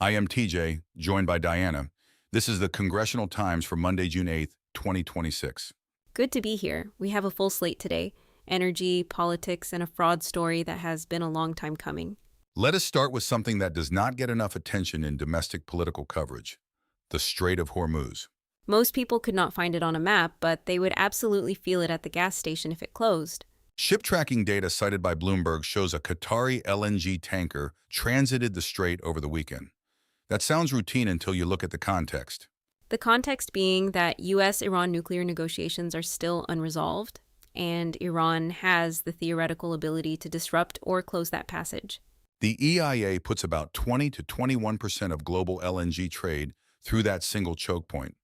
I am TJ, joined by Diana. This is the Congressional Times for Monday, June 8th, 2026. Good to be here. We have a full slate today: energy, politics, and a fraud story that has been a long time coming. Let us start with something that does not get enough attention in domestic political coverage: the Strait of Hormuz. Most people could not find it on a map, but they would absolutely feel it at the gas station if it closed. Ship tracking data cited by Bloomberg shows a Qatari LNG tanker transited the strait over the weekend. That sounds routine until you look at the context. The context being that U.S.-Iran nuclear negotiations are still unresolved, and Iran has the theoretical ability to disrupt or close that passage. The EIA puts about 20 to 21% of global LNG trade through that single choke point.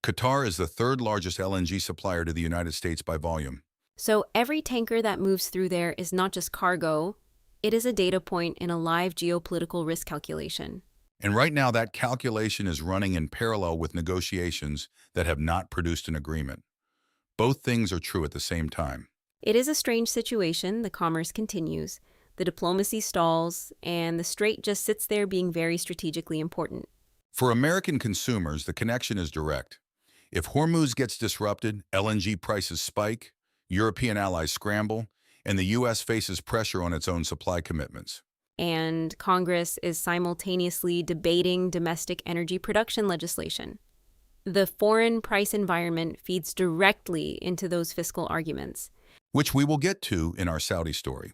Qatar is the third largest LNG supplier to the United States by volume. So every tanker that moves through there is not just cargo, it is a data point in a live geopolitical risk calculation. And right now, that calculation is running in parallel with negotiations that have not produced an agreement. Both things are true at the same time. It is a strange situation. The commerce continues, the diplomacy stalls, and the strait just sits there being very strategically important. For American consumers, the connection is direct. If Hormuz gets disrupted, LNG prices spike, European allies scramble, and the U.S. faces pressure on its own supply commitments. And Congress is simultaneously debating domestic energy production legislation. The foreign price environment feeds directly into those fiscal arguments. Which we will get to in our Saudi story.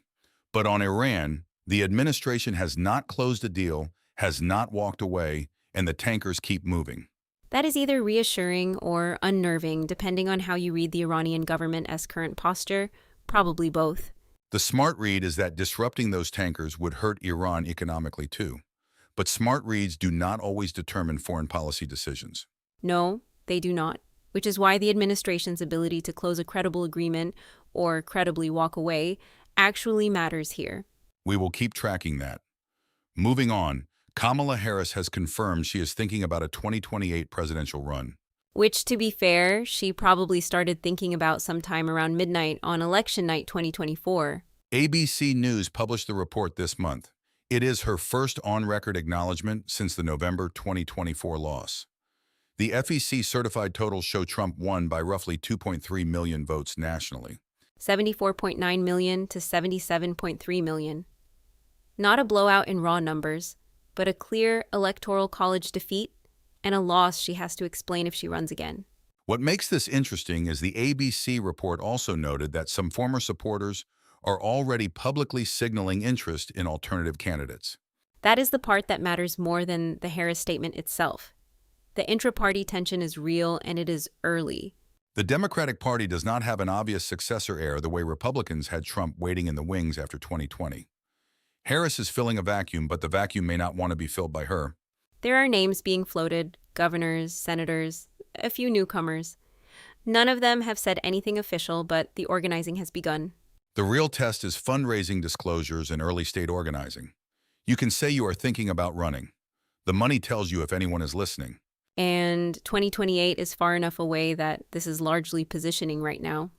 But on Iran, the administration has not closed a deal, has not walked away, and the tankers keep moving. That is either reassuring or unnerving, depending on how you read the Iranian government's current posture, probably both. The smart read is that disrupting those tankers would hurt Iran economically too. But smart reads do not always determine foreign policy decisions. No, they do not, which is why the administration's ability to close a credible agreement or credibly walk away actually matters here. We will keep tracking that. Moving on, Kamala Harris has confirmed she is thinking about a 2028 presidential run. Which, to be fair, she probably started thinking about sometime around midnight on election night 2024. ABC News published the report this month. It is her first on-record acknowledgement since the November 2024 loss. The FEC certified totals show Trump won by roughly 2.3 million votes nationally. 74.9 million to 77.3 million. Not a blowout in raw numbers, but a clear electoral college defeat and a loss she has to explain if she runs again. What makes this interesting is the ABC report also noted that some former supporters are already publicly signaling interest in alternative candidates. That is the part that matters more than the Harris statement itself. The intra-party tension is real and it is early. The Democratic Party does not have an obvious successor heir the way Republicans had Trump waiting in the wings after 2020. Harris is filling a vacuum, but the vacuum may not want to be filled by her. There are names being floated: governors, senators, a few newcomers. None of them have said anything official, but the organizing has begun. The real test is fundraising disclosures and early state organizing. You can say you are thinking about running. The money tells you if anyone is listening. And 2028 is far enough away that this is largely positioning right now.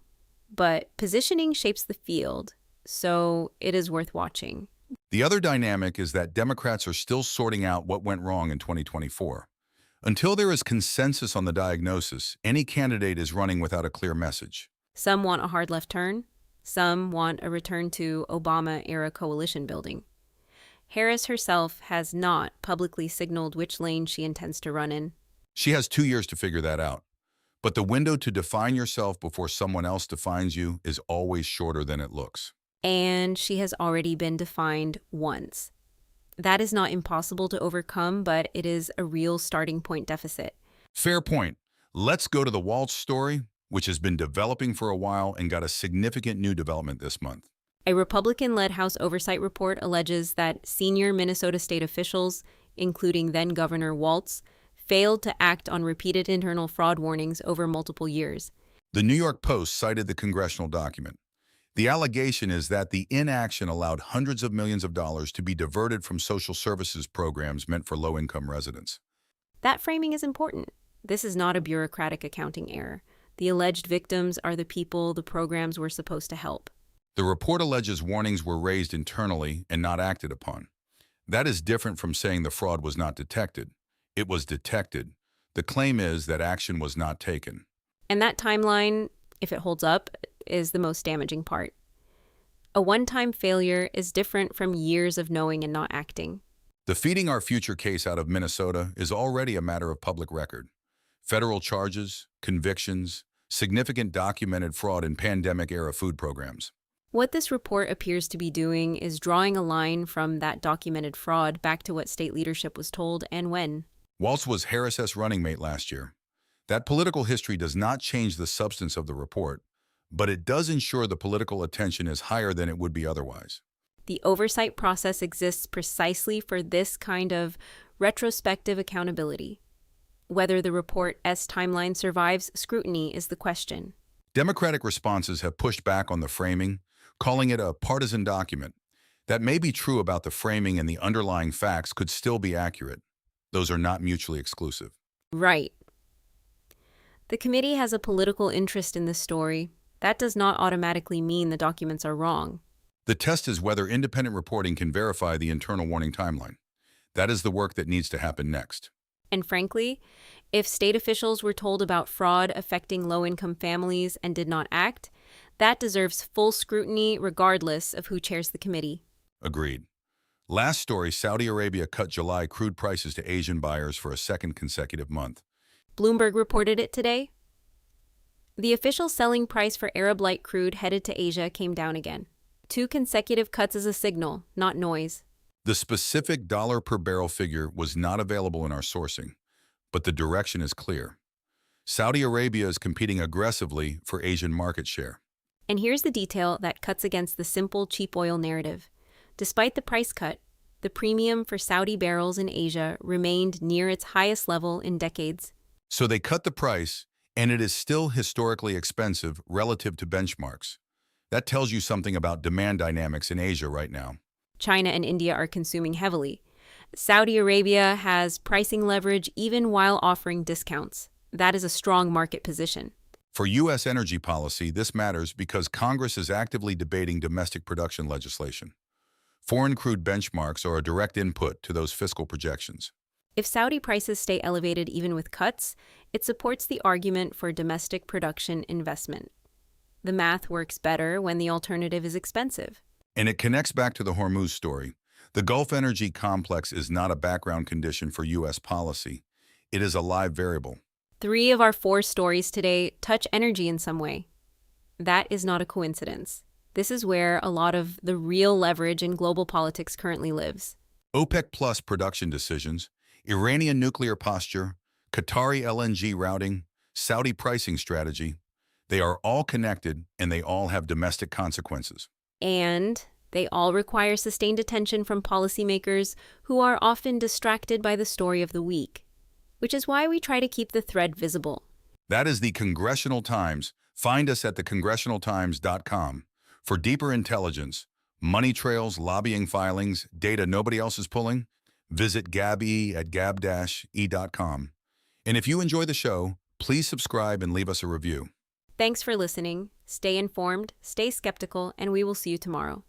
But positioning shapes the field, so it is worth watching. The other dynamic is that Democrats are still sorting out what went wrong in 2024. Until there is consensus on the diagnosis, any candidate is running without a clear message. Some want a hard left turn. Some want a return to Obama-era coalition building. Harris herself has not publicly signaled which lane she intends to run in. She has 2 years to figure that out. But the window to define yourself before someone else defines you is always shorter than it looks. And she has already been defined once. That is not impossible to overcome, but it is a real starting point deficit. Fair point. Let's go to the Walz story, which has been developing for a while and got a significant new development this month. A Republican-led House oversight report alleges that senior Minnesota state officials, including then-Governor Walz, failed to act on repeated internal fraud warnings over multiple years. The New York Post cited the congressional document. The allegation is that the inaction allowed hundreds of millions of dollars to be diverted from social services programs meant for low-income residents. That framing is important. This is not a bureaucratic accounting error. The alleged victims are the people the programs were supposed to help. The report alleges warnings were raised internally and not acted upon. That is different from saying the fraud was not detected. It was detected. The claim is that action was not taken. And that timeline, if it holds up, is the most damaging part. A one-time failure is different from years of knowing and not acting. The Feeding Our Future case out of Minnesota is already a matter of public record. Federal charges, convictions, significant documented fraud in pandemic-era food programs. What this report appears to be doing is drawing a line from that documented fraud back to what state leadership was told and when. Walz was Harris's running mate last year. That political history does not change the substance of the report, but it does ensure the political attention is higher than it would be otherwise. The oversight process exists precisely for this kind of retrospective accountability. Whether the report's timeline survives scrutiny is the question. Democratic responses have pushed back on the framing, calling it a partisan document. That may be true about the framing, and the underlying facts could still be accurate. Those are not mutually exclusive. Right. The committee has a political interest in this story. That does not automatically mean the documents are wrong. The test is whether independent reporting can verify the internal warning timeline. That is the work that needs to happen next. And frankly, if state officials were told about fraud affecting low-income families and did not act, that deserves full scrutiny regardless of who chairs the committee. Agreed. Last story, Saudi Arabia cut July crude prices to Asian buyers for a second consecutive month. Bloomberg reported it today. The official selling price for Arab light crude headed to Asia came down again. 2 consecutive cuts is a signal, not noise. The specific dollar per barrel figure was not available in our sourcing, but the direction is clear. Saudi Arabia is competing aggressively for Asian market share. And here's the detail that cuts against the simple cheap oil narrative. Despite the price cut, the premium for Saudi barrels in Asia remained near its highest level in decades. So they cut the price, and it is still historically expensive relative to benchmarks. That tells you something about demand dynamics in Asia right now. China and India are consuming heavily. Saudi Arabia has pricing leverage even while offering discounts. That is a strong market position. For U.S. energy policy, this matters because Congress is actively debating domestic production legislation. Foreign crude benchmarks are a direct input to those fiscal projections. If Saudi prices stay elevated even with cuts, it supports the argument for domestic production investment. The math works better when the alternative is expensive. And it connects back to the Hormuz story. The Gulf energy complex is not a background condition for U.S. policy. It is a live variable. 3 of our 4 stories today touch energy in some way. That is not a coincidence. This is where a lot of the real leverage in global politics currently lives. OPEC Plus production decisions, Iranian nuclear posture, Qatari LNG routing, Saudi pricing strategy, they are all connected and they all have domestic consequences. And they all require sustained attention from policymakers who are often distracted by the story of the week, which is why we try to keep the thread visible. That is the Congressional Times. Find us at thecongressionaltimes.com for deeper intelligence, money trails, lobbying filings, data nobody else is pulling. Visit GabE at gab-e.com. And if you enjoy the show, please subscribe and leave us a review. Thanks for listening. Stay informed, stay skeptical, and we will see you tomorrow.